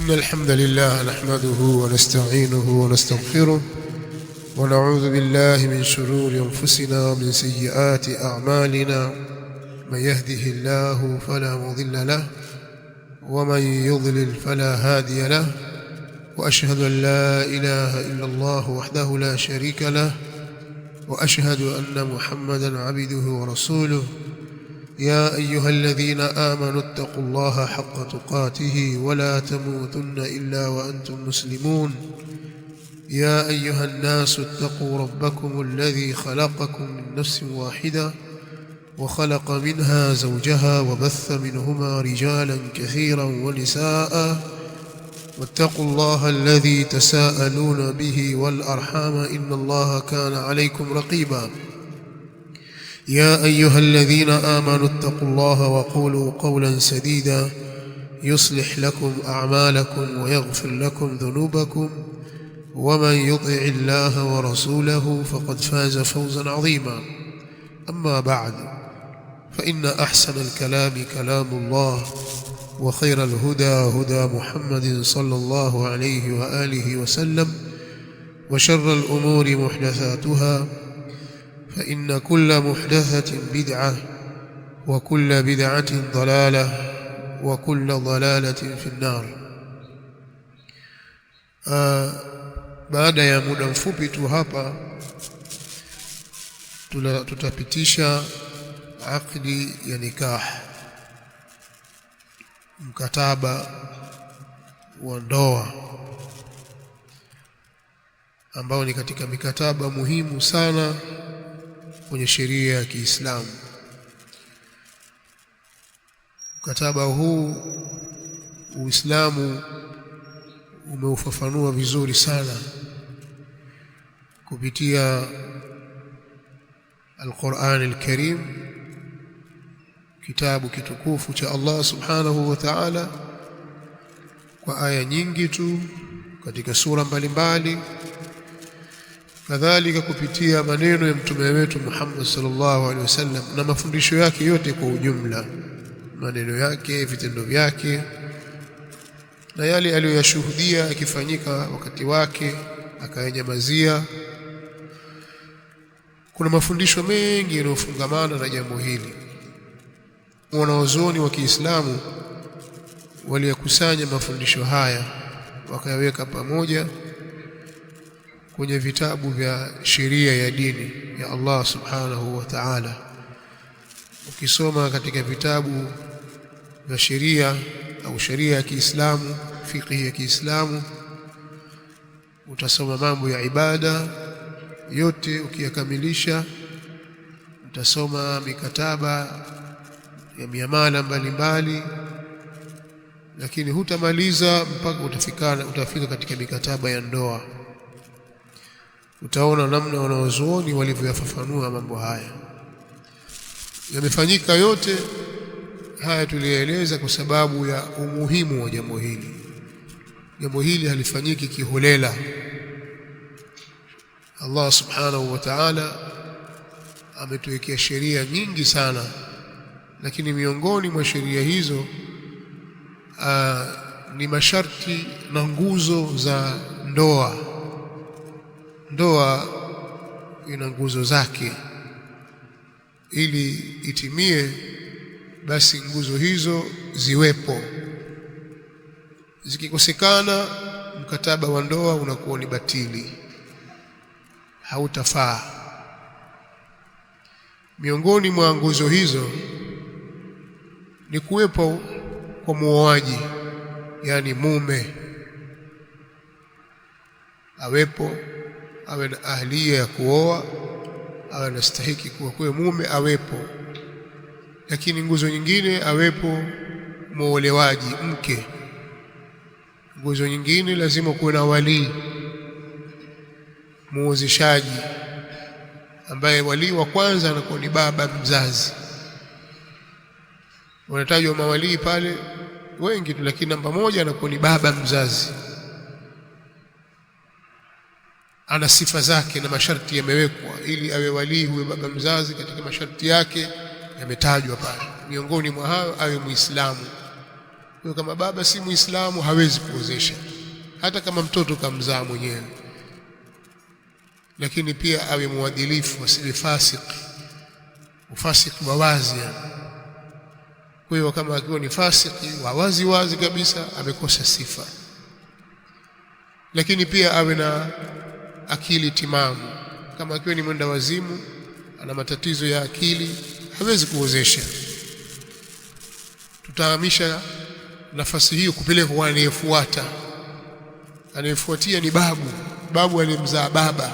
إن الحمد لله نحمده ونستعينه ونستغفره ونعوذ بالله من شرور أنفسنا ومن سيئات أعمالنا. من يهده الله فلا مضل له ومن يضلل فلا هادي له، وأشهد أن لا إله إلا الله وحده لا شريك له، وأشهد أن محمدا عبده ورسوله. يا أيها الذين آمنوا اتقوا الله حق تقاته ولا تموتن إلا وأنتم مسلمون. يا أيها الناس اتقوا ربكم الذي خلقكم من نفس واحدة وخلق منها زوجها وبث منهما رجالا كثيرا ونساء، واتقوا الله الذي تساءلون به والأرحام إن الله كان عليكم رقيبا. يا أيها الذين آمنوا اتقوا الله وقولوا قولا سديدا يصلح لكم أعمالكم ويغفر لكم ذنوبكم، ومن يطع الله ورسوله فقد فاز فوزا عظيما. أما بعد، فإن أحسن الكلام كلام الله، وخير الهدى هدى محمد صلى الله عليه وآله وسلم، وشر الأمور محدثاتها، فإن كل محدثة بدعة وكل بدعة ضلالة وكل ضلالة في النار. Baada ya muda mfupi tu hapa tutapitisha akdi ya nikah, mkataba wa ndoa ambao ni katika mikataba muhimu sana kwenye sheria ya Kiislamu. Mkataba huu Uislamu umeufafanua vizuri sana kupitia Al-Qur'an Al-Karim, kitabu kitukufu cha Allah Subhanahu wa Ta'ala, kwa aya nyingi tu katika sura mbalimbali, kadhalika kupitia maneno ya mtume wetu Muhammad sallallahu alaihi wasallam na mafundisho yake yote kwa ujumla, maneno yake, vitendo vyake na yale aliyoyashuhudia yakifanyika wakati wake akayanyamazia. Kuna mafundisho mengi yanayofungamana na jambo hili. Wanazuoni wa Kiislamu waliyakusanya mafundisho haya wakayaweka pamoja kwenye vitabu vya sheria ya dini ya Allah Subhanahu wa Ta'ala. Ukisoma katika vitabu vya sheria au sheria ya Kiislamu, fiqh ya Kiislamu, utasoma mambo ya ibada yote. Ukiyakamilisha utasoma mikataba ya miamala mbalimbali, lakini hutamaliza mpaka utafika katika mikataba ya ndoa. Utaona namna wanazuoni walivyoyafafanua mambo haya. Yamefanyika yote haya tulieleza kwa sababu ya umuhimu wa jambo hili. Jambo hili halifanyiki kiholela. Allah Subhanahu wa Ta'ala ametuwekea sheria nyingi sana, lakini miongoni mwa sheria hizo ni masharti na nguzo za ndoa. Ndoa ina nguzo zake. Ili itimie, basi nguzo hizo ziwepo. Zikikosekana, mkataba wa ndoa unakuwa ni batili, hautafaa. Miongoni mwa nguzo hizo ni kuwepo kwa muoaji, yani mume awepo, awe na ahliya ya kuoa, awe anastahiki kuwa mume, awepo. Lakini nguzo nyingine awepo muolewaji, mke. Nguzo nyingine lazima kuwe na wali, muozeshaji, ambaye wali wa kwanza anakuwa ni baba mzazi. Wanatajwa mawalii pale wengi tu, lakini namba moja anakuwa ni baba mzazi. Ana sifa zake na masharti yamewekwa ili awe wali huyo baba mzazi. Katika masharti yake yametajwa pale, miongoni mwa hayo awe Muislamu. Kwa kama baba si Muislamu hawezi kuozesha, hata kama mtoto kamzaa mwenyewe. Lakini pia awe muadilifu, asiwe fasiki, ufasiki wa wazi yani. Kwa hiyo kama akiwa ni fasiki wa wazi wazi kabisa, amekosa sifa. Lakini pia awe na akili timamu. Kama akiwa ni mwenda wazimu, ana matatizo ya akili, hawezi kuozesha. Tutahamisha nafasi hiyo kupeleka kwa anayefuata. Anayefuatia ni babu aliyemzaa baba.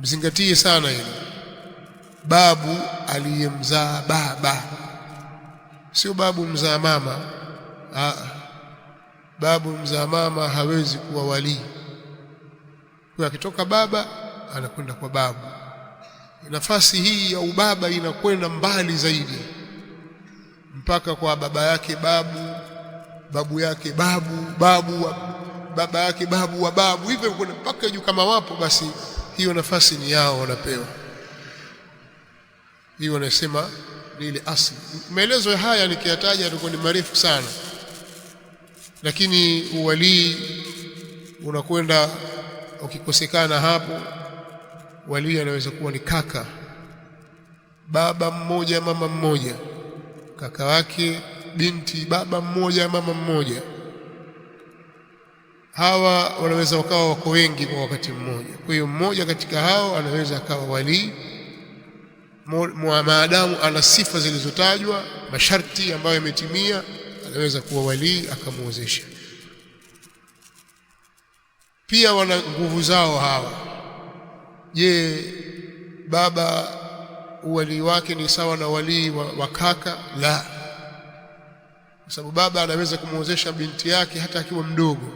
Mzingatie sana hilo, babu aliyemzaa baba, sio babu mzaa mama. Babu mzaa mama hawezi kuwa wali. Kwa akitoka baba anakwenda kwa babu. Nafasi hii ya ubaba inakwenda mbali zaidi, mpaka kwa baba yake babu yake baba yake babu wa babu, hivyo kuna mpaka juu. Kama wapo basi hiyo nafasi ni yao, wanapewa hiyo. Wanasema ni ile asli. Maelezo haya nikiyataja yatakuwa ni marefu sana, lakini uwalii unakwenda ukikosekana hapo. Wali anaweza kuwa ni kaka, baba mmoja mama mmoja, kaka wake binti, baba mmoja mama mmoja. Hawa wanaweza wakawa wako wengi kwa wakati mmoja. Kwa hiyo mmoja katika hao anaweza akawa wali, maadamu ana sifa zilizotajwa, masharti ambayo yametimia, anaweza kuwa wali akamuozesha. Pia wana nguvu zao hawa. Je, baba uwali wake ni sawa na wali wa kaka? La, kwa sababu baba anaweza kumuozesha binti yake hata akiwa mdogo,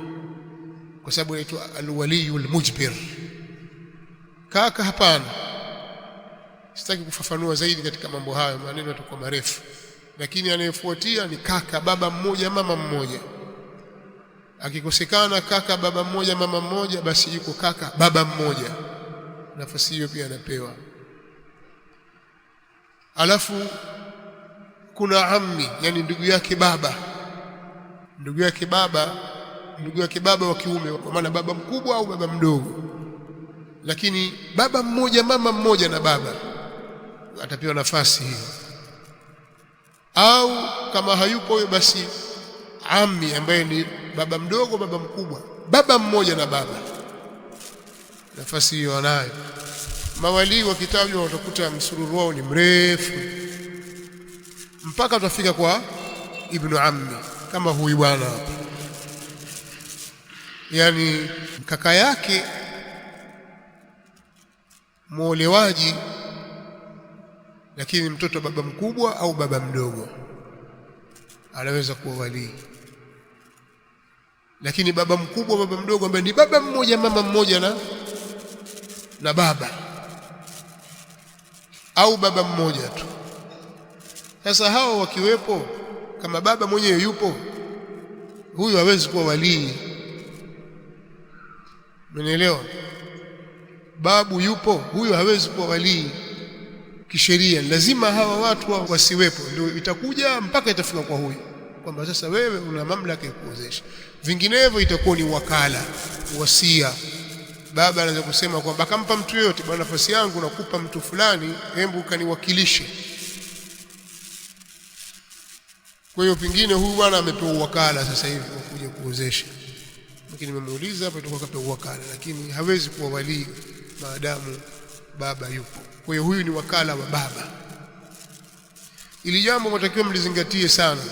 kwa sababu inaitwa alwaliyul mujbir. Kaka hapana. Sitaki kufafanua zaidi katika mambo hayo, maneno yatakuwa marefu. Lakini anayefuatia ni kaka, baba mmoja mama mmoja. Akikosekana kaka baba mmoja mama mmoja, basi yuko kaka baba mmoja, nafasi hiyo pia anapewa. Alafu kuna ammi, yani ndugu yake baba wa kiume, kwa maana baba mkubwa au baba mdogo, lakini baba mmoja mama mmoja na baba, atapewa nafasi hiyo. Au kama hayupo huyo, basi ammi ambaye ni baba mdogo baba mkubwa, baba mmoja na baba, nafasi hiyo anayo. Mawalii wakitajwa watakuta msururu wao ni mrefu mpaka utafika kwa ibnu ammi, kama huyu bwana hapa, yani kaka yake muolewaji, lakini mtoto wa baba mkubwa au baba mdogo anaweza kuwa wali. Lakini baba mkubwa baba mdogo ambaye ni baba mmoja mama mmoja na baba, au baba mmoja tu. Sasa hao wakiwepo, kama baba mwenyewe yupo, huyu hawezi kuwa wali. Mnaelewa? Babu yupo, huyu hawezi kuwa wali kisheria. Lazima hawa watu wasiwepo, ndio itakuja mpaka itafika kwa huyu, kwamba sasa wewe una mamlaka ya kuozesha. Vinginevyo itakuwa ni wakala, wasia. Baba anaweza kusema kwamba akampa mtu yote, bwana, nafasi yangu nakupa mtu fulani, hebu kaniwakilishe. Kwa hiyo pengine huyu bwana amepewa wakala sasa hivi wa kuja kuozesha, lakini nimemuuliza hapa, itakuwa kapewa wakala, lakini hawezi kuwa wali maadamu baba yupo. Kwa hiyo huyu ni wakala wa baba. Ili jambo mtakiwa mlizingatie sana,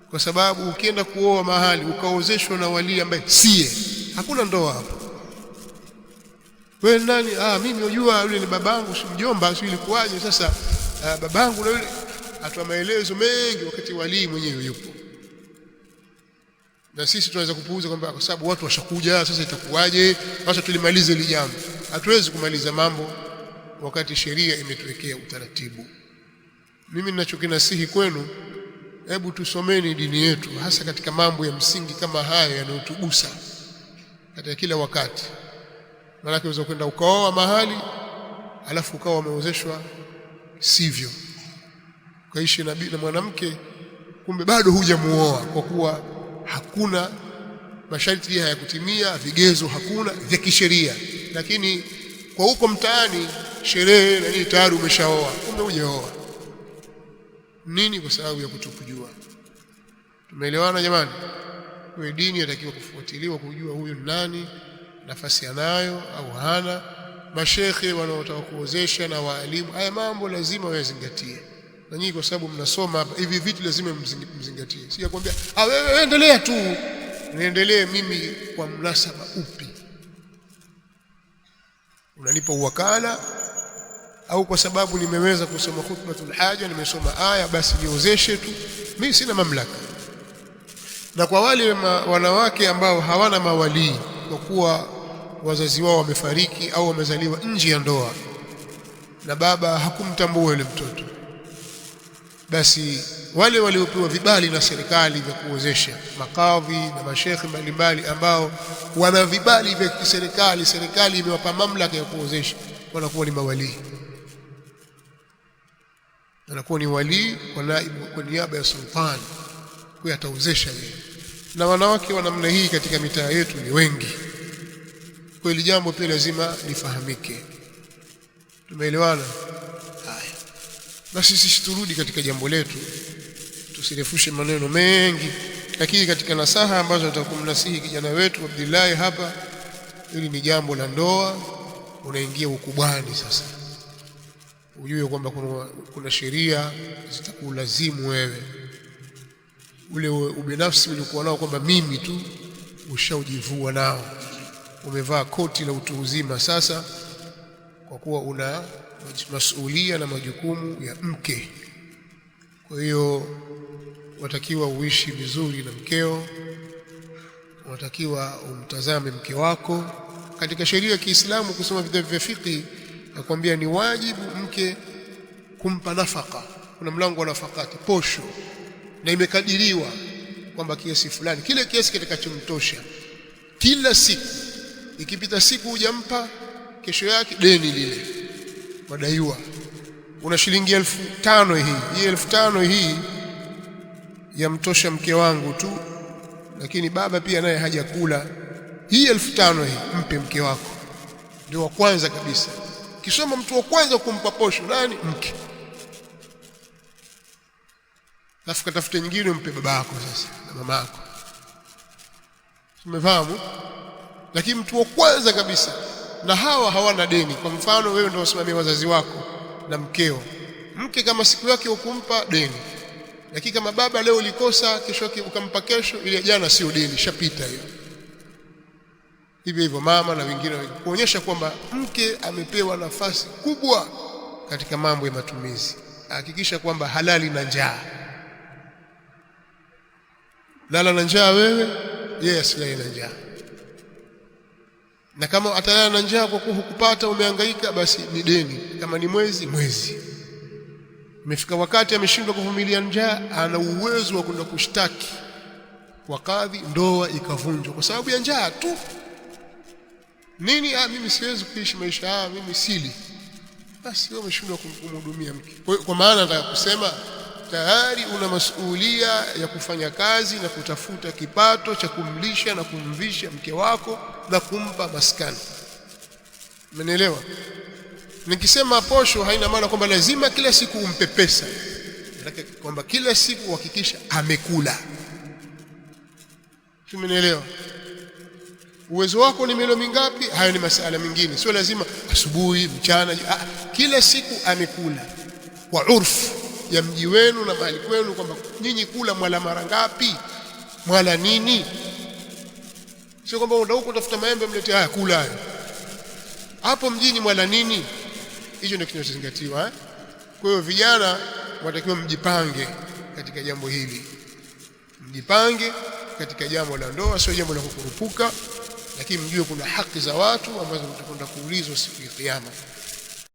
kwa sababu ukienda kuoa mahali ukaozeshwa na wali ambaye siye, hakuna ndoa hapo. Wewe nani? Mimi unajua yule ni babangu, si mjomba, si ilikuwaje? Sasa babangu na yule atoa maelezo mengi wakati wali mwenyewe yupo. Na sisi tunaweza kupuuza kwamba kwa sababu watu washakuja, sasa itakuwaje? Sasa tulimalize ile jambo. Hatuwezi kumaliza mambo wakati sheria imetuwekea utaratibu. Mimi ninachokinasihi kwenu, hebu tusomeni dini yetu, hasa katika mambo ya msingi kama haya yanayotugusa katika kila wakati. Maana unaweza kwenda ukaoa mahali alafu ukawa umeozeshwa sivyo, ukaishi na mwanamke kumbe bado hujamuoa, kwa kuwa hakuna masharti haya kutimia, vigezo hakuna vya kisheria. Lakini kwa huko mtaani sherehe na nini tayari umeshaoa, kumbe hujaoa. Nini? Kwa sababu ya kutokujua. Tumeelewana jamani? Kwa dini inatakiwa kufuatiliwa kujua huyu nani, nafasi anayo au hana. Mashekhe wanaotaka kuozesha na waalimu, haya mambo lazima wayazingatie. Na nyinyi kwa sababu mnasoma hapa, hivi vitu lazima mzingatie. Si yakwambia wewe endelea tu, niendelee mimi kwa mnasaba upi? Unanipa uwakala au kwa sababu nimeweza kusoma khutbatul haja, nimesoma aya basi niozeshe tu? Mimi sina mamlaka. Na kwa wale wanawake ambao hawana mawalii, kwa kuwa wazazi wao wamefariki au wamezaliwa nje ya ndoa na baba hakumtambua yule mtoto, basi wale waliopewa vibali na serikali vya kuozesha, makadhi na mashekhi mbalimbali ambao wana vibali vya kiserikali, serikali imewapa mamlaka ya kuozesha, wanakuwa ni mawalii. Wanakuwa ni walii kwa niaba ya sultani, kwa ataozesha yeye. Na wanawake wa namna hii katika mitaa yetu ni wengi. Kwa hili jambo pia lazima lifahamike. Tumeelewana? Haya basi, sisi turudi katika jambo letu, tusirefushe maneno mengi. Lakini katika nasaha ambazo nitakumnasihi kijana wetu Abdullah hapa, hili ni jambo la ndoa. Unaingia ukubwani sasa, ujue kwamba kuna sheria zitakulazimu wewe. Ule ubinafsi uliokuwa nao kwamba mimi tu, ushaujivua nao. Umevaa koti la utu uzima sasa, kwa kuwa una masuhulia na majukumu ya mke. Kwa hiyo watakiwa uishi vizuri na mkeo, watakiwa umtazame mke wako. Katika sheria ya Kiislamu, kusoma vitabu vya fiqh, nakwambia ni wajibu mke kumpa nafaka. Kuna mlango wa nafakati, posho, na imekadiriwa kwamba kiasi fulani, kile kiasi kitakachomtosha kila siku. Ikipita siku hujampa, kesho yake deni lile madaiwa. Una shilingi 5,000 hii 5,000 hii yamtosha mke wangu tu, lakini baba pia naye hajakula. Hii 5,000 hii mpe mke wako, ndio wa kwanza kabisa. Kisoma mtu wa kwanza kumpa posho nani? Mke. Alafu tafute nyingine umpe babako sasa na mamako. Umefahamu? Lakini mtu wa kwanza kabisa, na hawa hawana deni. Kwa mfano wewe ndio usimamie wazazi wako na mkeo. Mke kama siku yake ukumpa deni, lakini kama baba leo ulikosa, kesho yake ukampa kesho, ile jana sio deni, shapita hiyo. Hivyo hivyo mama na wengine, kuonyesha kwamba mke amepewa nafasi kubwa katika mambo ya matumizi. Hakikisha kwamba halali na njaa. Lala na njaa wewe, yeye asilale na njaa. Na kama atalala na njaa kwa kuwa hukupata, umehangaika, basi ni deni. Kama ni mwezi, imefika wakati ameshindwa kuvumilia njaa, ana uwezo wa kwenda kushtaki kwa kadhi, ndoa ikavunjwa kwa sababu ya njaa tu. Nini? Mimi siwezi kuishi maisha haya, mimi sili. Basi wewe umeshindwa kumhudumia mke. Kwa maana nataka kusema tayari una masuhulia ya kufanya kazi na kutafuta kipato cha kumlisha na kumvisha mke wako na kumpa maskani. Umenielewa? Nikisema posho haina maana kwamba lazima kila siku umpe pesa, lakini kwamba kila siku uhakikisha amekula. Umenielewa? Uwezo wako ni milo mingapi, hayo ni masuala mengine. Sio lazima asubuhi, mchana, kila siku amekula. Kwa urfu ya mji wenu na mahali kwenu, kwamba nyinyi kula mwala mara ngapi, mwala nini. Sio kwamba unaenda huko utafuta maembe mlete, haya kula hayo. Hapo mjini mwala nini? Hicho ndio kinachozingatiwa. Kwa hiyo vijana watakiwa mjipange katika jambo hili. Mjipange katika jambo la ndoa, sio jambo la kukurupuka, lakini mjue kuna haki za watu ambazo mtakwenda kuulizwa siku ya Kiyama.